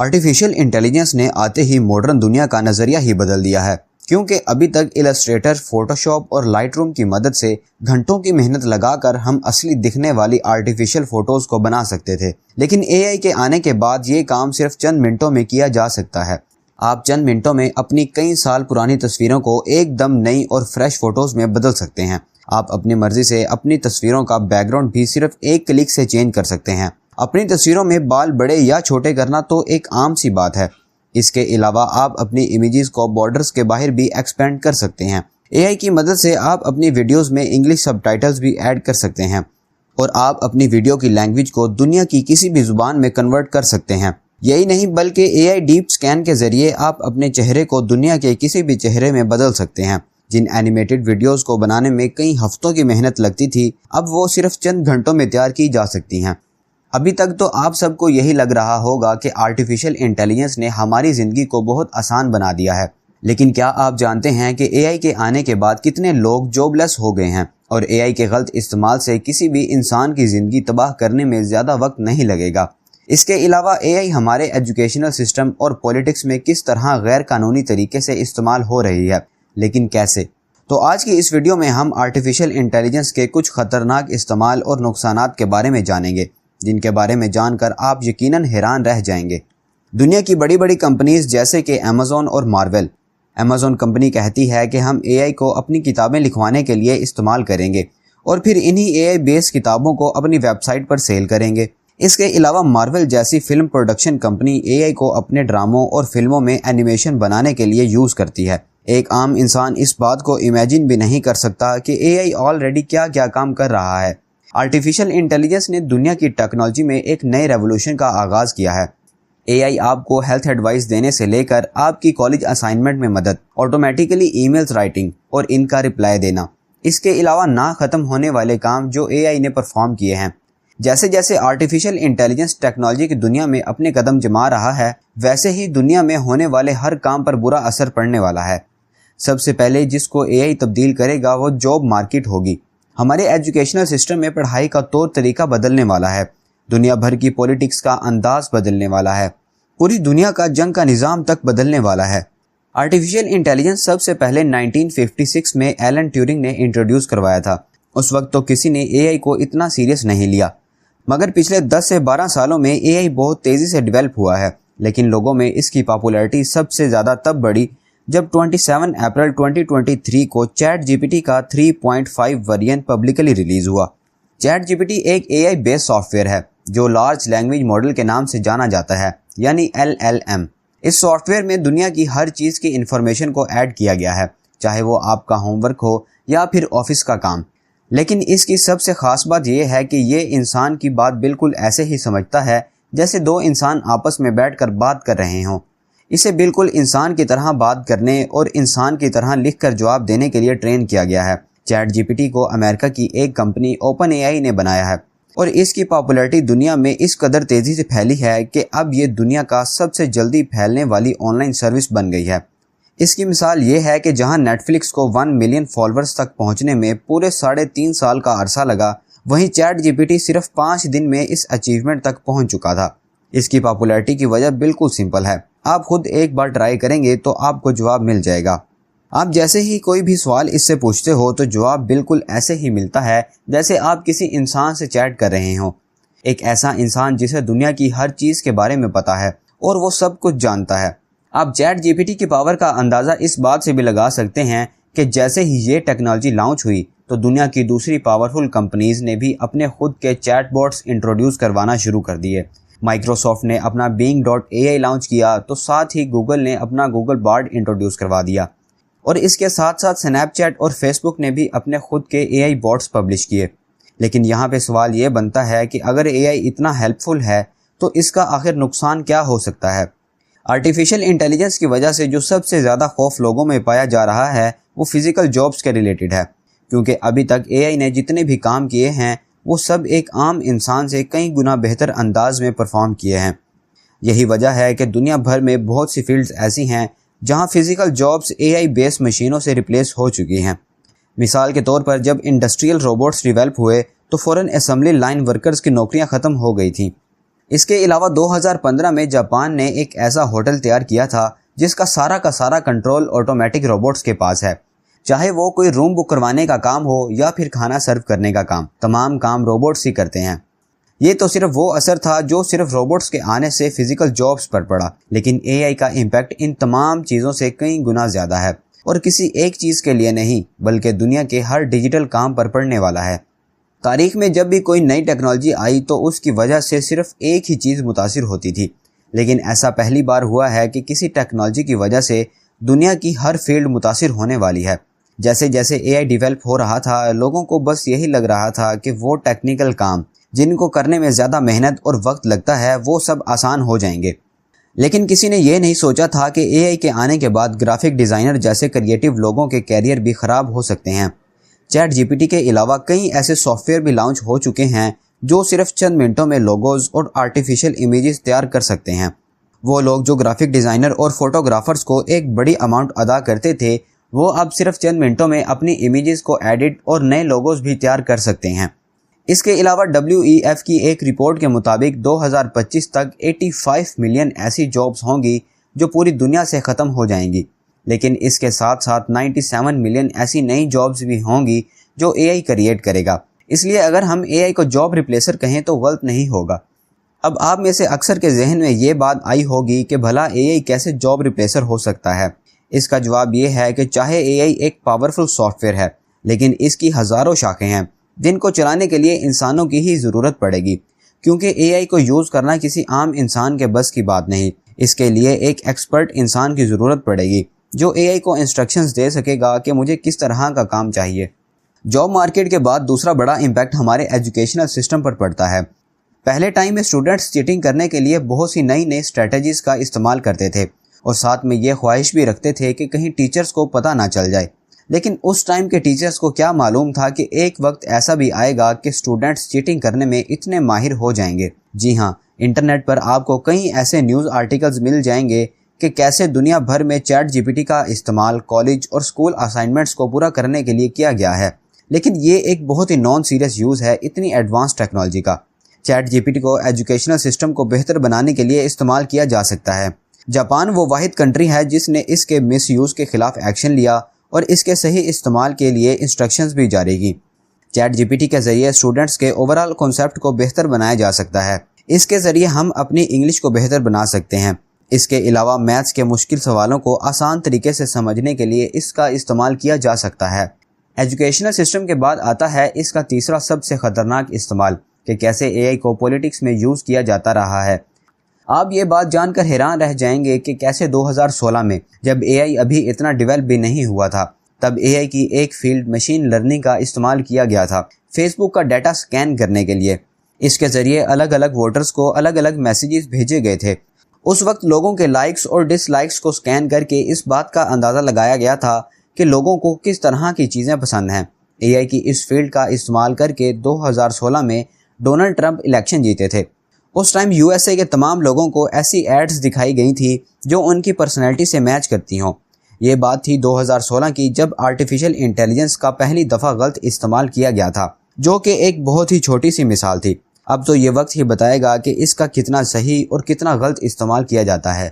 Artificial intelligence ने आते ही modern दुनिया का नज़रिया ही बदल दिया है, क्योंकि अभी तक इलस्ट्रेटर, फोटोशॉप और लाइटरूम की मदद से घंटों की मेहनत लगाकर हम असली दिखने वाली आर्टिफिशियल फोटोज़ को बना सकते थे। लेकिन एआई के आने के बाद ये काम सिर्फ चंद मिनटों में किया जा सकता है। आप चंद मिनटों में अपनी कई साल पुरानी तस्वीरों को एकदम नई और फ्रेश फोटोज़ में बदल सकते हैं। आप अपनी मर्जी से अपनी तस्वीरों का बैकग्राउंड भी सिर्फ एक क्लिक से चेंज कर सकते हैं। अपनी तस्वीरों में बाल बड़े या छोटे करना तो एक आम सी बात है। इसके अलावा आप अपनी इमेजेस को बॉर्डर्स के बाहर भी एक्सपेंड कर सकते हैं। एआई की मदद से आप अपनी वीडियोस में इंग्लिश सबटाइटल्स भी ऐड कर सकते हैं और आप अपनी वीडियो की लैंग्वेज को दुनिया की किसी भी जुबान में कन्वर्ट कर सकते हैं। यही नहीं बल्कि एआई डीप स्कैन के जरिए आप अपने चेहरे को दुनिया के किसी भी चेहरे में बदल सकते हैं। जिन एनिमेटेड वीडियोस को बनाने में कई हफ्तों की मेहनत लगती थी, अब वो सिर्फ चंद घंटों में तैयार की जा सकती हैं। अभी तक तो आप सबको यही लग रहा होगा कि आर्टिफिशियल इंटेलिजेंस ने हमारी ज़िंदगी को बहुत आसान बना दिया है, लेकिन क्या आप जानते हैं कि एआई के आने के बाद कितने लोग जॉबलेस हो गए हैं और एआई के गलत इस्तेमाल से किसी भी इंसान की ज़िंदगी तबाह करने में ज़्यादा वक्त नहीं लगेगा। इसके अलावा एआई हमारे एजुकेशनल सिस्टम और पॉलिटिक्स में किस तरह गैर कानूनी तरीके से इस्तेमाल हो रही है, लेकिन कैसे? तो आज की इस वीडियो में हम आर्टिफिशियल इंटेलिजेंस के कुछ ख़तरनाक इस्तेमाल और नुकसानात के बारे में जानेंगे, जिनके बारे में जानकर आप यकीनन हैरान रह जाएंगे। दुनिया की बड़ी बड़ी कंपनीज जैसे कि अमेज़न और मार्वल। अमेज़न कंपनी कहती है कि हम एआई को अपनी किताबें लिखवाने के लिए इस्तेमाल करेंगे और फिर इन्हीं एआई बेस्ड किताबों को अपनी वेबसाइट पर सेल करेंगे। इसके अलावा मार्वल जैसी फिल्म प्रोडक्शन कंपनी एआई को अपने ड्रामों और फिल्मों में एनिमेशन बनाने के लिए यूज़ करती है। एक आम इंसान इस बात को इमेजिन भी नहीं कर सकता कि एआई ऑलरेडी क्या क्या काम कर रहा है। आर्टिफिशियल इंटेलिजेंस ने दुनिया की टेक्नोलॉजी में एक नए रेवोल्यूशन का आगाज़ किया है। एआई आपको हेल्थ एडवाइस देने से लेकर आपकी कॉलेज असाइनमेंट में मदद, ऑटोमेटिकली ईमेल्स राइटिंग और इनका रिप्लाई देना, इसके अलावा ना ख़त्म होने वाले काम जो एआई ने परफॉर्म किए हैं। जैसे जैसे आर्टिफिशियल इंटेलिजेंस टेक्नोलॉजी की दुनिया में अपने कदम जमा रहा है, वैसे ही दुनिया में होने वाले हर काम पर बुरा असर पड़ने वाला है। सबसे पहले जिसको एआई तब्दील करेगा वो जॉब मार्केट होगी। हमारे एजुकेशनल सिस्टम में पढ़ाई का तौर तरीका बदलने वाला है। दुनिया भर की पॉलिटिक्स का अंदाज बदलने वाला है। पूरी दुनिया का जंग का निज़ाम तक बदलने वाला है। आर्टिफिशियल इंटेलिजेंस सबसे पहले 1956 में एलन ट्यूरिंग ने इंट्रोड्यूस करवाया था। उस वक्त तो किसी ने एआई को इतना सीरियस नहीं लिया, मगर पिछले 10 से 12 सालों में एआई बहुत तेज़ी से डेवलप हुआ है। लेकिन लोगों में इसकी पॉपुलैरिटी सबसे ज़्यादा तब बढ़ी जब 27 अप्रैल 2023 को चैट जीपीटी का 3.5 वेरिएंट पब्लिकली रिलीज हुआ। चैट जीपीटी एक एआई बेस्ड सॉफ्टवेयर है जो लार्ज लैंग्वेज मॉडल के नाम से जाना जाता है, यानी LLM। इस सॉफ्टवेयर में दुनिया की हर चीज़ की इंफॉर्मेशन को ऐड किया गया है, चाहे वो आपका होमवर्क हो या फिर ऑफिस का काम। लेकिन इसकी सबसे ख़ास बात यह है कि ये इंसान की बात बिल्कुल ऐसे ही समझता है जैसे दो इंसान आपस में बैठकर बात कर रहे हों। इसे बिल्कुल इंसान की तरह बात करने और इंसान की तरह लिखकर जवाब देने के लिए ट्रेन किया गया है। चैट जीपीटी को अमेरिका की एक कंपनी ओपन एआई ने बनाया है और इसकी पॉपुलैरिटी दुनिया में इस कदर तेज़ी से फैली है कि अब ये दुनिया का सबसे जल्दी फैलने वाली ऑनलाइन सर्विस बन गई है। इसकी मिसाल ये है कि जहां नेटफ्लिक्स को 1 मिलियन फॉलोअर्स तक पहुंचने में पूरे 3.5 साल का अरसा लगा, वहीं चैट जीपीटी सिर्फ 5 दिन में इस अचीवमेंट तक पहुंच चुका था। इसकी पॉपुलैरिटी की वजह बिल्कुल सिंपल है। आप खुद एक बार ट्राई करेंगे तो आपको जवाब मिल जाएगा। आप जैसे ही कोई भी सवाल इससे पूछते हो तो जवाब बिल्कुल ऐसे ही मिलता है जैसे आप किसी इंसान से चैट कर रहे हो। एक ऐसा इंसान जिसे दुनिया की हर चीज़ के बारे में पता है और वो सब कुछ जानता है। आप चैट जीपीटी की पावर का अंदाज़ा इस बात से भी लगा सकते हैं कि जैसे ही ये टेक्नोलॉजी लॉन्च हुई तो दुनिया की दूसरी पावरफुल कंपनीज़ ने भी अपने खुद के चैटबॉट्स इंट्रोड्यूस करवाना शुरू कर दिए। माइक्रोसॉफ्ट ने अपना Bing.ai लॉन्च किया तो साथ ही गूगल ने अपना गूगल बार्ड इंट्रोड्यूस करवा दिया और इसके साथ साथ स्नैपचैट और फेसबुक ने भी अपने खुद के एआई बॉट्स पब्लिश किए। लेकिन यहाँ पे सवाल ये बनता है कि अगर एआई इतना हेल्पफुल है तो इसका आखिर नुकसान क्या हो सकता है? आर्टिफिशियल इंटेलिजेंस की वजह से जो सबसे ज़्यादा खौफ लोगों में पाया जा रहा है वो फिज़िकल जॉब्स के रिलेटेड है, क्योंकि अभी तक एआई ने जितने भी काम किए हैं वो सब एक आम इंसान से कई गुना बेहतर अंदाज में परफॉर्म किए हैं। यही वजह है कि दुनिया भर में बहुत सी फील्ड्स ऐसी हैं जहां फिज़िकल जॉब्स एआई बेस्ड मशीनों से रिप्लेस हो चुकी हैं। मिसाल के तौर पर जब इंडस्ट्रियल रोबोट्स डेवलप हुए तो फ़ौरन असेंबली लाइन वर्कर्स की नौकरियां ख़त्म हो गई थी। اس کے علاوہ 2015 میں جاپان نے ایک ایسا ہوٹل تیار کیا تھا جس کا سارا کنٹرول آٹومیٹک روبوٹس کے پاس ہے، چاہے وہ کوئی روم بک کروانے کا کام ہو یا پھر کھانا سرو کرنے کا کام، تمام کام روبوٹس ہی کرتے ہیں۔ یہ تو صرف وہ اثر تھا جو صرف روبوٹس کے آنے سے فزیکل جابز پر پڑا، لیکن اے آئی کا امپیکٹ ان تمام چیزوں سے کئی گنا زیادہ ہے، اور کسی ایک چیز کے لیے نہیں بلکہ دنیا کے ہر ڈیجیٹل کام پر پڑنے والا ہے۔ تاریخ میں جب بھی کوئی نئی ٹیکنالوجی آئی تو اس کی وجہ سے صرف ایک ہی چیز متاثر ہوتی تھی، لیکن ایسا پہلی بار ہوا ہے کہ کسی ٹیکنالوجی کی وجہ سے دنیا کی ہر فیلڈ متاثر ہونے والی ہے۔ جیسے جیسے اے آئی ڈیولپ ہو رہا تھا، لوگوں کو بس یہی لگ رہا تھا کہ وہ ٹیکنیکل کام جن کو کرنے میں زیادہ محنت اور وقت لگتا ہے وہ سب آسان ہو جائیں گے، لیکن کسی نے یہ نہیں سوچا تھا کہ اے آئی کے آنے کے بعد گرافک ڈیزائنر جیسے کریٹو لوگوں کے کیریئر بھی خراب ہو سکتے ہیں۔ چیٹ جی پی ٹی کے علاوہ کئی ایسے سافٹ ویئر بھی لانچ ہو چکے ہیں جو صرف چند منٹوں میں لوگوز اور آرٹیفیشل امیجز تیار کر سکتے ہیں۔ وہ لوگ جو گرافک ڈیزائنر اور فوٹوگرافرز کو ایک بڑی اماؤنٹ ادا کرتے تھے، وہ اب صرف چند منٹوں میں اپنی امیجز کو ایڈٹ اور نئے لوگوز بھی تیار کر سکتے ہیں۔ اس کے علاوہ WEF کی ایک رپورٹ کے مطابق 2025 تک 85 ملین ایسی جابز ہوں گی جو پوری دنیا سے ختم ہو جائیں گی، لیکن اس کے ساتھ ساتھ 97 ملین ایسی نئی جابز بھی ہوں گی جو اے آئی کریٹ کرے گا۔ اس لیے اگر ہم اے آئی کو جاب ریپلیسر کہیں تو غلط نہیں ہوگا۔ اب آپ میں سے اکثر کے ذہن میں یہ بات آئی ہوگی کہ بھلا اے آئی کیسے جاب ریپلیسر ہو سکتا ہے؟ اس کا جواب یہ ہے کہ چاہے اے آئی ایک پاورفل سافٹ ویئر ہے، لیکن اس کی ہزاروں شاخیں ہیں جن کو چلانے کے لیے انسانوں کی ہی ضرورت پڑے گی، کیونکہ اے آئی کو یوز کرنا کسی عام انسان کے بس کی بات نہیں۔ اس کے لیے ایک ایکسپرٹ انسان کی ضرورت پڑے گی جو اے آئی کو انسٹرکشنز دے سکے گا کہ مجھے کس طرح کا کام چاہیے۔ جاب مارکیٹ کے بعد دوسرا بڑا امپیکٹ ہمارے ایجوکیشنل سسٹم پر پڑتا ہے۔ پہلے ٹائم میں اسٹوڈنٹس چیٹنگ کرنے کے لیے بہت سی نئی اسٹریٹجیز کا استعمال کرتے تھے اور ساتھ میں یہ خواہش بھی رکھتے تھے کہ کہیں ٹیچرز کو پتہ نہ چل جائے، لیکن اس ٹائم کے ٹیچرز کو کیا معلوم تھا کہ ایک وقت ایسا بھی آئے گا کہ اسٹوڈنٹس چیٹنگ کرنے میں اتنے ماہر ہو جائیں گے۔ جی ہاں، انٹرنیٹ پر آپ کو کئی ایسے نیوز آرٹیکلز مل جائیں گے کہ کیسے دنیا بھر میں چیٹ جی پی ٹی کا استعمال کالج اور اسکول اسائنمنٹس کو پورا کرنے کے لیے کیا گیا ہے، لیکن یہ ایک بہت ہی نان سیریس یوز ہے اتنی ایڈوانس ٹیکنالوجی کا۔ چیٹ جی پی ٹی کو ایجوکیشنل سسٹم کو بہتر بنانے کے لیے استعمال کیا جا سکتا ہے۔ جاپان وہ واحد کنٹری ہے جس نے اس کے مس یوز کے خلاف ایکشن لیا اور اس کے صحیح استعمال کے لیے انسٹرکشنز بھی جاری کی۔ چیٹ جی پی ٹی کے ذریعے اسٹوڈنٹس کے اوورال کنسیپٹ کو بہتر بنایا جا سکتا ہے۔ اس کے ذریعے ہم اپنی انگلش کو بہتر بنا سکتے ہیں۔ اس کے علاوہ میتھس کے مشکل سوالوں کو آسان طریقے سے سمجھنے کے لیے اس کا استعمال کیا جا سکتا ہے۔ ایجوکیشنل سسٹم کے بعد آتا ہے اس کا تیسرا سب سے خطرناک استعمال کہ کیسے اے آئی کو پولیٹکس میں یوز کیا جاتا رہا ہے۔ آپ یہ بات جان کر حیران رہ جائیں گے کہ کیسے 2016 میں جب اے آئی ابھی اتنا ڈیولپ بھی نہیں ہوا تھا، تب اے آئی کی ایک فیلڈ مشین لرننگ کا استعمال کیا گیا تھا فیس بک کا ڈیٹا سکین کرنے کے لیے۔ اس کے ذریعے الگ الگ ووٹرز کو الگ الگ میسیجز بھیجے گئے تھے۔ اس وقت لوگوں کے لائکس اور ڈس لائکس کو سکین کر کے اس بات کا اندازہ لگایا گیا تھا کہ لوگوں کو کس طرح کی چیزیں پسند ہیں۔ اے آئی کی اس فیلڈ کا استعمال کر کے 2016 میں ڈونلڈ ٹرمپ الیکشن جیتے تھے۔ اس ٹائم یو ایس اے کے تمام لوگوں کو ایسی ایڈز دکھائی گئی تھی جو ان کی پرسنالٹی سے میچ کرتی ہوں۔ یہ بات تھی 2016 کی جب آرٹیفیشل انٹیلیجنس کا پہلی دفعہ غلط استعمال کیا گیا تھا، جو کہ ایک بہت ہی چھوٹی سی مثال تھی۔ اب تو یہ وقت ہی بتائے گا کہ اس کا کتنا صحیح اور کتنا غلط استعمال کیا جاتا ہے۔